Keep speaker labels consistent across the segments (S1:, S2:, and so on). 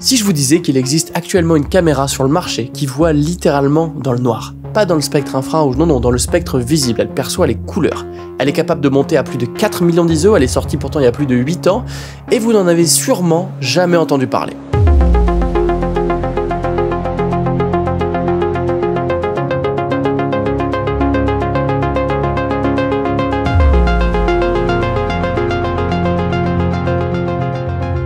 S1: Si je vous disais qu'il existe actuellement une caméra sur le marché qui voit littéralement dans le noir, pas dans le spectre infra ou non, dans le spectre visible, elle perçoit les couleurs. Elle est capable de monter à plus de 4 millions d'ISO, elle est sortie pourtant il y a plus de 8 ans, et vous n'en avez sûrement jamais entendu parler.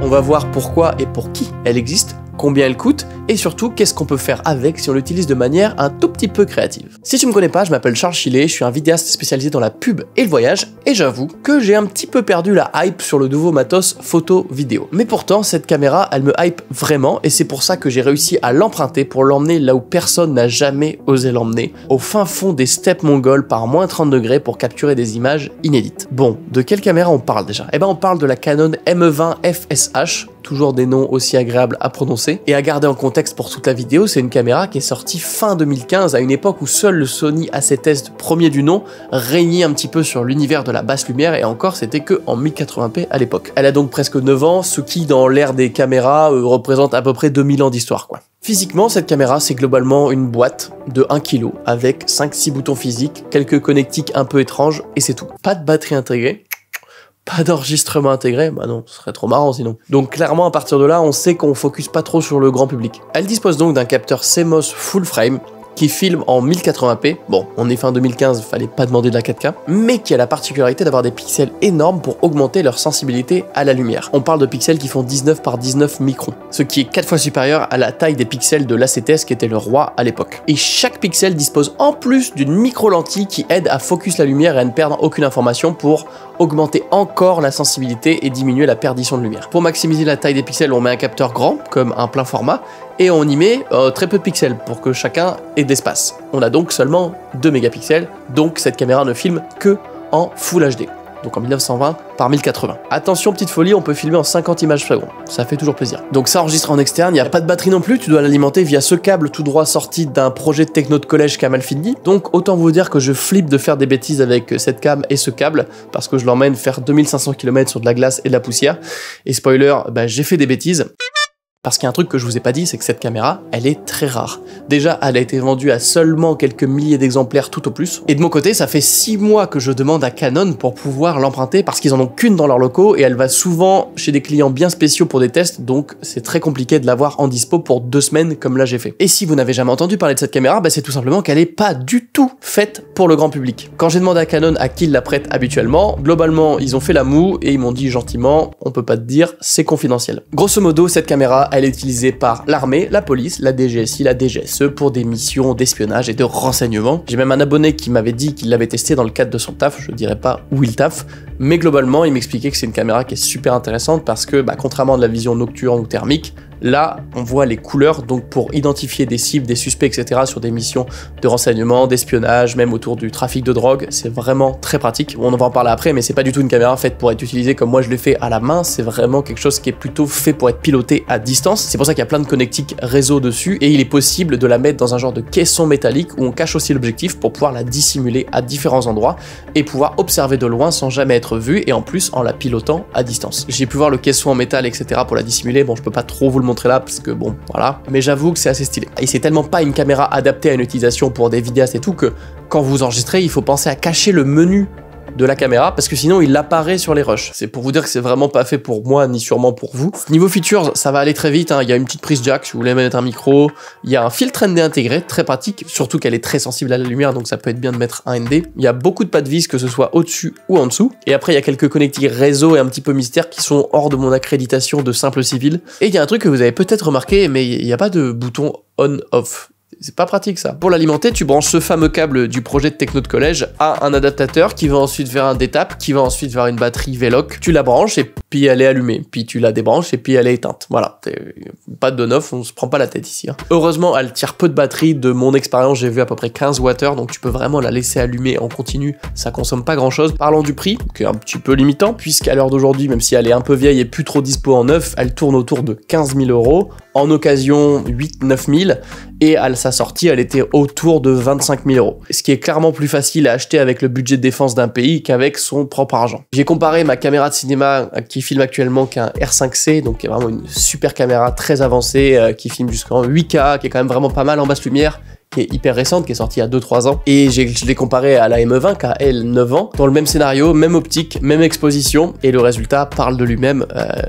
S1: On va voir pourquoi et pour qui elle existe, combien elle coûte, et surtout qu'est-ce qu'on peut faire avec si on l'utilise de manière un tout petit peu créative. Si tu me connais pas, je m'appelle Charles Chillet, je suis un vidéaste spécialisé dans la pub et le voyage, et j'avoue que j'ai un petit peu perdu la hype sur le nouveau matos photo-vidéo. Mais pourtant, cette caméra, elle me hype vraiment, et c'est pour ça que j'ai réussi à l'emprunter pour l'emmener là où personne n'a jamais osé l'emmener, au fin fond des steppes mongoles par moins 30 degrés pour capturer des images inédites. Bon, de quelle caméra on parle déjà? Eh ben on parle de la Canon M20 FSH, toujours des noms aussi agréables à prononcer. Et à garder en contexte pour toute la vidéo, c'est une caméra qui est sortie fin 2015, à une époque où seul le Sony A7S premier du nom régnait un petit peu sur l'univers de la basse lumière, et encore c'était que en 1080p à l'époque. Elle a donc presque 9 ans, ce qui dans l'ère des caméras représente à peu près 2000 ans d'histoire quoi. Physiquement, cette caméra, c'est globalement une boîte de 1 kg avec 5-6 boutons physiques, quelques connectiques un peu étranges, et c'est tout. Pas de batterie intégrée, pas d'enregistrement intégré, bah non, ce serait trop marrant sinon. Donc clairement, à partir de là, on sait qu'on focus pas trop sur le grand public. Elle dispose donc d'un capteur CMOS full frame, qui filme en 1080p, bon, on est fin 2015, fallait pas demander de la 4K, mais qui a la particularité d'avoir des pixels énormes pour augmenter leur sensibilité à la lumière. On parle de pixels qui font 19 par 19 microns, ce qui est 4 fois supérieur à la taille des pixels de l'A7S qui était le roi à l'époque. Et chaque pixel dispose en plus d'une micro-lentille qui aide à focus la lumière et à ne perdre aucune information pour augmenter encore la sensibilité et diminuer la perdition de lumière. Pour maximiser la taille des pixels, on met un capteur grand, comme un plein format, et on y met très peu de pixels pour que chacun ait d'espace. On a donc seulement 2 mégapixels, donc cette caméra ne filme que en Full HD, donc en 1920 par 1080. Attention, petite folie, on peut filmer en 50 images par seconde, ça fait toujours plaisir. Donc ça enregistre en externe, il n'y a pas de batterie non plus, tu dois l'alimenter via ce câble tout droit sorti d'un projet de techno de collège qui a mal fini. Donc autant vous dire que je flippe de faire des bêtises avec cette cam et ce câble, parce que je l'emmène faire 2500 km sur de la glace et de la poussière. Et spoiler, bah, j'ai fait des bêtises. Parce qu'il y a un truc que je vous ai pas dit, c'est que cette caméra, elle est très rare. Déjà, elle a été vendue à seulement quelques milliers d'exemplaires tout au plus. Et de mon côté, ça fait 6 mois que je demande à Canon pour pouvoir l'emprunter parce qu'ils en ont qu'une dans leurs locaux et elle va souvent chez des clients bien spéciaux pour des tests, donc c'est très compliqué de l'avoir en dispo pour 2 semaines comme là j'ai fait. Et si vous n'avez jamais entendu parler de cette caméra, bah c'est tout simplement qu'elle est pas du tout faite pour le grand public. Quand j'ai demandé à Canon à qui ils la prêtent habituellement, globalement, ils ont fait la moue et ils m'ont dit gentiment, on peut pas te dire, c'est confidentiel. Grosso modo, cette caméra, elle est utilisée par l'armée, la police, la DGSI, la DGSE pour des missions d'espionnage et de renseignement. J'ai même un abonné qui m'avait dit qu'il l'avait testé dans le cadre de son taf, je dirais pas où il taffe, mais globalement il m'expliquait que c'est une caméra qui est super intéressante parce que, bah, contrairement à de la vision nocturne ou thermique, là, on voit les couleurs, donc pour identifier des cibles, des suspects, etc. sur des missions de renseignement, d'espionnage, même autour du trafic de drogue, c'est vraiment très pratique. On en va en parler après, mais c'est pas du tout une caméra faite pour être utilisée comme moi je l'ai fait à la main, c'est vraiment quelque chose qui est plutôt fait pour être piloté à distance. C'est pour ça qu'il y a plein de connectiques réseau dessus, et il est possible de la mettre dans un genre de caisson métallique où on cache aussi l'objectif pour pouvoir la dissimuler à différents endroits et pouvoir observer de loin sans jamais être vu, et en plus en la pilotant à distance. J'ai pu voir le caisson en métal, etc. pour la dissimuler, bon je peux pas trop vous le montrer là parce que bon voilà, mais j'avoue que c'est assez stylé. Et c'est tellement pas une caméra adaptée à une utilisation pour des vidéastes et tout que quand vous enregistrez, il faut penser à cacher le menu de la caméra parce que sinon il apparaît sur les rushs. C'est pour vous dire que c'est vraiment pas fait pour moi ni sûrement pour vous. Niveau features, ça va aller très vite, hein. Il y a une petite prise jack si vous voulez mettre un micro, il y a un filtre ND intégré, très pratique, surtout qu'elle est très sensible à la lumière donc ça peut être bien de mettre un ND. Il y a beaucoup de pas de vis que ce soit au-dessus ou en dessous, et après il y a quelques connectiques réseau et un petit peu mystère qui sont hors de mon accréditation de simple civil. Et il y a un truc que vous avez peut-être remarqué, mais il n'y a pas de bouton on-off. C'est pas pratique ça. Pour l'alimenter, tu branches ce fameux câble du projet de techno de collège à un adaptateur qui va ensuite vers un détap, qui va ensuite vers une batterie Veloc. Tu la branches et puis elle est allumée. Puis tu la débranches et puis elle est éteinte. Voilà. Pas de on-off, on se prend pas la tête ici. Hein. Heureusement, elle tire peu de batterie. De mon expérience, j'ai vu à peu près 15 Wh, donc tu peux vraiment la laisser allumer en continu. Ça consomme pas grand chose. Parlons du prix, qui est un petit peu limitant, puisqu'à l'heure d'aujourd'hui, même si elle est un peu vieille et plus trop dispo en neuf, elle tourne autour de 15 000 €. En occasion, 8-9 000. Et à sa sortie, elle était autour de 25 000 €. Ce qui est clairement plus facile à acheter avec le budget de défense d'un pays qu'avec son propre argent. J'ai comparé ma caméra de cinéma qui qui filme actuellement qu'un R5C, donc qui est vraiment une super caméra très avancée, qui filme jusqu'en 8K, qui est quand même vraiment pas mal en basse lumière, qui est hyper récente, qui est sortie il y a 2-3 ans. Et je l'ai comparé à la M20 qui a elle 9 ans, dans le même scénario, même optique, même exposition, et le résultat parle de lui-même.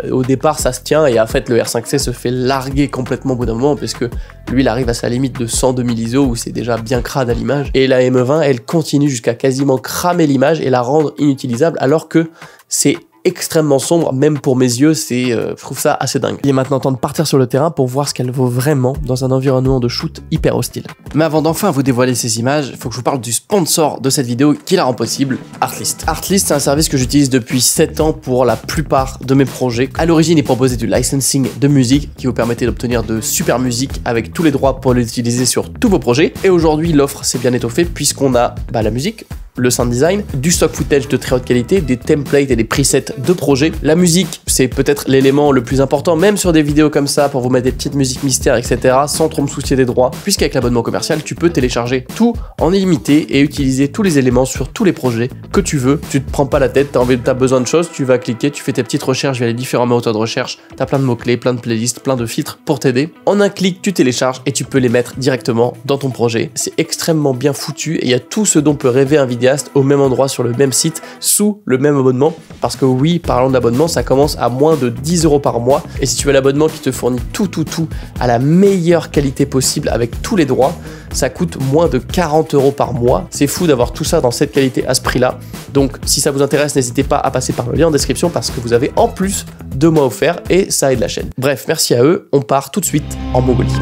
S1: Au départ ça se tient, et en fait le R5C se fait larguer complètement au bout d'un moment, puisque lui il arrive à sa limite de 100 2000 ISO, où c'est déjà bien crade à l'image, et la M20 elle continue jusqu'à quasiment cramer l'image et la rendre inutilisable, alors que c'est extrêmement sombre, même pour mes yeux, je trouve ça assez dingue. Il est maintenant temps de partir sur le terrain pour voir ce qu'elle vaut vraiment dans un environnement de shoot hyper hostile. Mais avant d'enfin vous dévoiler ces images, il faut que je vous parle du sponsor de cette vidéo qui la rend possible, Artlist. Artlist, c'est un service que j'utilise depuis 7 ans pour la plupart de mes projets. À l'origine, il proposait du licensing de musique qui vous permettait d'obtenir de super musique avec tous les droits pour l'utiliser sur tous vos projets. Et aujourd'hui, l'offre s'est bien étoffée puisqu'on a la musique, le sound design, du stock footage de très haute qualité, des templates et des presets de projets. La musique, c'est peut-être l'élément le plus important, même sur des vidéos comme ça, pour vous mettre des petites musiques mystères, etc., sans trop me soucier des droits, puisqu'avec l'abonnement commercial, tu peux télécharger tout en illimité et utiliser tous les éléments sur tous les projets que tu veux. Tu te prends pas la tête, t'as besoin de choses, tu vas cliquer, tu fais tes petites recherches via les différents moteurs de recherche, t'as plein de mots-clés, plein de playlists, plein de filtres pour t'aider. En un clic, tu télécharges et tu peux les mettre directement dans ton projet. C'est extrêmement bien foutu et il y a tout ce dont peut rêver un vidéaste au même endroit, sur le même site, sous le même abonnement. Parce que oui, parlons d'abonnement, ça commence à moins de 10 € par mois. Et si tu veux l'abonnement qui te fournit tout à la meilleure qualité possible avec tous les droits, ça coûte moins de 40 € par mois. C'est fou d'avoir tout ça dans cette qualité à ce prix-là. Donc si ça vous intéresse, n'hésitez pas à passer par le lien en description parce que vous avez en plus 2 mois offerts et ça aide la chaîne. Bref, merci à eux. On part tout de suite en Mongolie.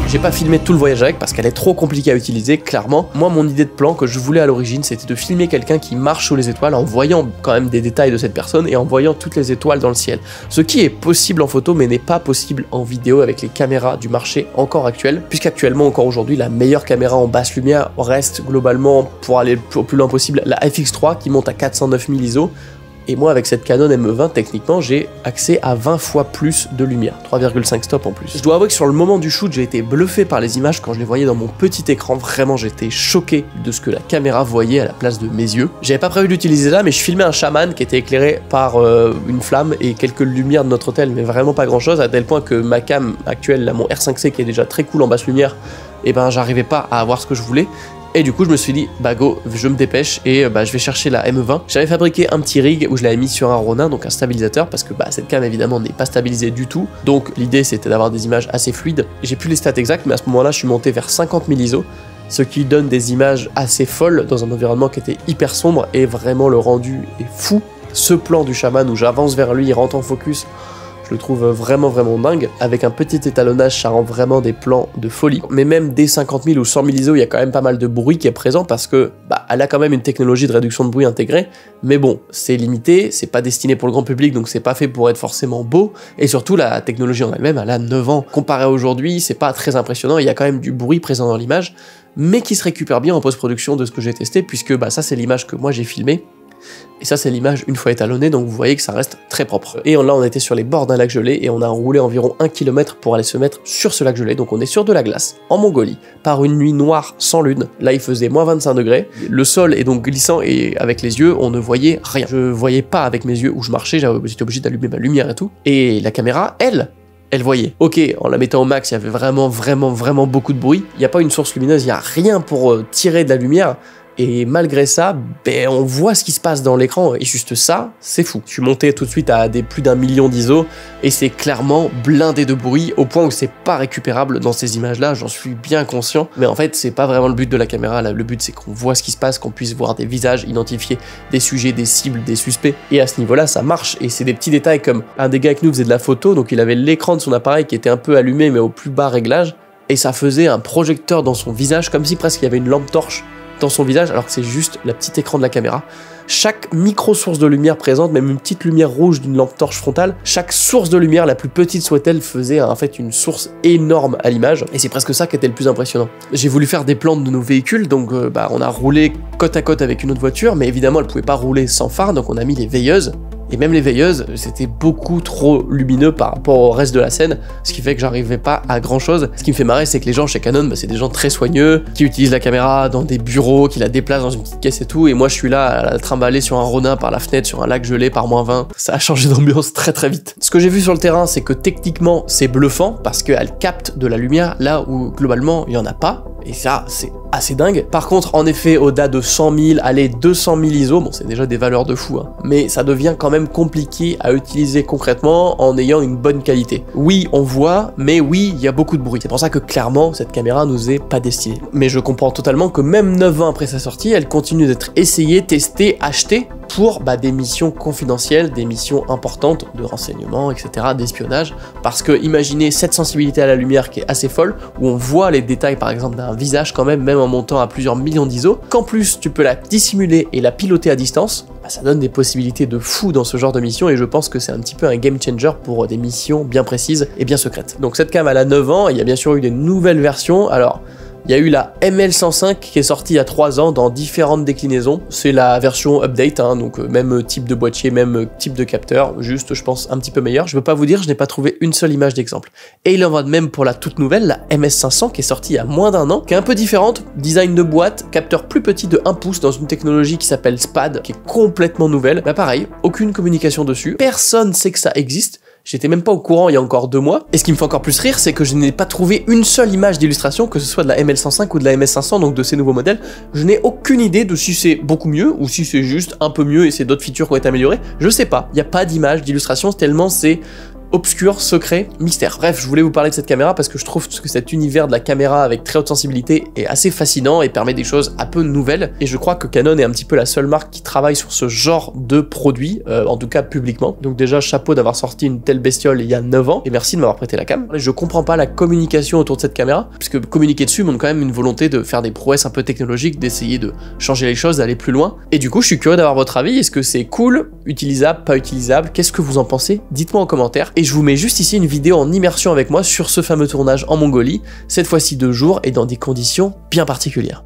S1: J'ai pas filmé tout le voyage avec parce qu'elle est trop compliquée à utiliser, clairement. Moi, mon idée de plan que je voulais à l'origine, c'était de filmer quelqu'un qui marche sous les étoiles en voyant quand même des détails de cette personne et en voyant toutes les étoiles dans le ciel. Ce qui est possible en photo, mais n'est pas possible en vidéo avec les caméras du marché encore actuelles, puisqu'actuellement, encore aujourd'hui, la meilleure caméra en basse lumière reste globalement, pour aller au plus loin possible, la FX3 qui monte à 409 000 ISO. Et moi, avec cette Canon M20, techniquement, j'ai accès à 20 fois plus de lumière, 3,5 stops en plus. Je dois avouer que sur le moment du shoot, j'ai été bluffé par les images quand je les voyais dans mon petit écran. Vraiment, j'étais choqué de ce que la caméra voyait à la place de mes yeux. J'avais pas prévu d'utiliser ça, mais je filmais un chaman qui était éclairé par une flamme et quelques lumières de notre hôtel, mais vraiment pas grand chose, à tel point que ma cam actuelle, là, mon R5C, qui est déjà très cool en basse lumière, et ben j'arrivais pas à avoir ce que je voulais. Et du coup, je me suis dit, bah go, je me dépêche et je vais chercher la M20. J'avais fabriqué un petit rig où je l'avais mis sur un Ronin, donc un stabilisateur, parce que cette cam évidemment n'est pas stabilisée du tout. Donc l'idée c'était d'avoir des images assez fluides. J'ai plus les stats exactes, mais à ce moment-là, je suis monté vers 50 000 ISO, ce qui donne des images assez folles dans un environnement qui était hyper sombre et vraiment le rendu est fou. Ce plan du chaman où j'avance vers lui, il rentre en focus, je le trouve vraiment dingue. Avec un petit étalonnage, ça rend vraiment des plans de folie. Mais même dès 50 000 ou 100 000 ISO, il y a quand même pas mal de bruit qui est présent parce que elle a quand même une technologie de réduction de bruit intégrée. Mais bon, c'est limité, c'est pas destiné pour le grand public, donc c'est pas fait pour être forcément beau. Et surtout, la technologie en elle-même, elle a 9 ans. Comparé à aujourd'hui, c'est pas très impressionnant. Il y a quand même du bruit présent dans l'image, mais qui se récupère bien en post-production de ce que j'ai testé, puisque ça c'est l'image que moi j'ai filmée. Et ça c'est l'image une fois étalonnée, donc vous voyez que ça reste très propre. Et là on était sur les bords d'un lac gelé et on a roulé environ 1 km pour aller se mettre sur ce lac gelé, donc on est sur de la glace, en Mongolie, par une nuit noire sans lune. Là il faisait moins 25 degrés, le sol est donc glissant et avec les yeux on ne voyait rien. Je voyais pas avec mes yeux où je marchais, j'étais obligé d'allumer ma lumière et tout. Et la caméra, elle voyait. Ok, en la mettant au max, il y avait vraiment beaucoup de bruit. Il n'y a pas une source lumineuse, il n'y a rien pour tirer de la lumière. Et malgré ça, on voit ce qui se passe dans l'écran, et juste ça, c'est fou. Je suis monté tout de suite à plus d'1 million d'ISO, et c'est clairement blindé de bruit, au point où c'est pas récupérable dans ces images-là, j'en suis bien conscient. Mais en fait, c'est pas vraiment le but de la caméra, là, le but c'est qu'on voit ce qui se passe, qu'on puisse voir des visages, identifier des sujets, des cibles, des suspects, et à ce niveau-là, ça marche, et c'est des petits détails comme un des gars avec nous faisait de la photo, donc il avait l'écran de son appareil qui était un peu allumé, mais au plus bas réglage, et ça faisait un projecteur dans son visage, comme si presque il y avait une lampe torche dans son visage, alors que c'est juste le petit écran de la caméra. Chaque micro-source de lumière présente, même une petite lumière rouge d'une lampe torche frontale, chaque source de lumière, la plus petite soit-elle, faisait en fait une source énorme à l'image, et c'est presque ça qui était le plus impressionnant. J'ai voulu faire des plans de nos véhicules, donc on a roulé côte à côte avec une autre voiture, mais évidemment elle pouvait pas rouler sans phare, donc on a mis les veilleuses. et même les veilleuses, c'était beaucoup trop lumineux par rapport au reste de la scène, ce qui fait que j'arrivais pas à grand chose. Ce qui me fait marrer, c'est que les gens chez Canon, c'est des gens très soigneux, qui utilisent la caméra dans des bureaux, qui la déplacent dans une petite caisse et tout, et moi je suis là à la trimballer sur un Ronin par la fenêtre, sur un lac gelé par -20. Ça a changé d'ambiance très très vite. Ce que j'ai vu sur le terrain, c'est que techniquement c'est bluffant, parce qu'elle capte de la lumière là où globalement il y en a pas, et ça c'est assez dingue. Par contre, en effet, au-delà de 100 000, allez, 200 000 ISO, bon, c'est déjà des valeurs de fou, hein, mais ça devient quand même compliqué à utiliser concrètement en ayant une bonne qualité. Oui, on voit, mais oui, il y a beaucoup de bruit. C'est pour ça que clairement, cette caméra nous est pas destinée. Mais je comprends totalement que même 9 ans après sa sortie, elle continue d'être essayée, testée, achetée pour des missions confidentielles, des missions importantes de renseignement, etc., d'espionnage, parce que imaginez cette sensibilité à la lumière qui est assez folle, où on voit les détails par exemple d'un visage quand même en montant à plusieurs millions d'ISO, qu'en plus tu peux la dissimuler et la piloter à distance, ça donne des possibilités de fou dans ce genre de mission, et je pense que c'est un petit peu un game changer pour des missions bien précises et bien secrètes. Donc cette cam elle a 9 ans, et il y a bien sûr eu des nouvelles versions. Alors il y a eu la ML105 qui est sortie il y a 3 ans dans différentes déclinaisons. C'est la version update, hein, donc même type de boîtier, même type de capteur, juste je pense un petit peu meilleur. Je peux pas vous dire, je n'ai pas trouvé une seule image d'exemple. Et il en va de même pour la toute nouvelle, la MS500 qui est sortie il y a moins d'1 an, qui est un peu différente, design de boîte, capteur plus petit de 1 pouce dans une technologie qui s'appelle SPAD, qui est complètement nouvelle. Bah pareil, aucune communication dessus, personne sait que ça existe. J'étais même pas au courant il y a encore 2 mois. Et ce qui me fait encore plus rire, c'est que je n'ai pas trouvé une seule image d'illustration, que ce soit de la ML105 ou de la MS500, donc de ces nouveaux modèles. Je n'ai aucune idée de si c'est beaucoup mieux, ou si c'est juste un peu mieux et c'est d'autres features qui ont été améliorées. Je sais pas, il n'y a pas d'image d'illustration, tellement c'est obscur, secret, mystère. Bref, je voulais vous parler de cette caméra parce que je trouve que cet univers de la caméra avec très haute sensibilité est assez fascinant et permet des choses un peu nouvelles, et je crois que Canon est un petit peu la seule marque qui travaille sur ce genre de produit, en tout cas publiquement. Donc déjà, chapeau d'avoir sorti une telle bestiole il y a 9 ans, et merci de m'avoir prêté la cam. Je comprends pas la communication autour de cette caméra, puisque communiquer dessus montre quand même une volonté de faire des prouesses un peu technologiques, d'essayer de changer les choses, d'aller plus loin. Et du coup, je suis curieux d'avoir votre avis. Est-ce que c'est cool, utilisable, pas utilisable? Qu'est-ce que vous en pensez? Dites-moi en commentaire. Et je vous mets juste ici une vidéo en immersion avec moi sur ce fameux tournage en Mongolie, cette fois-ci 2 jours et dans des conditions bien particulières.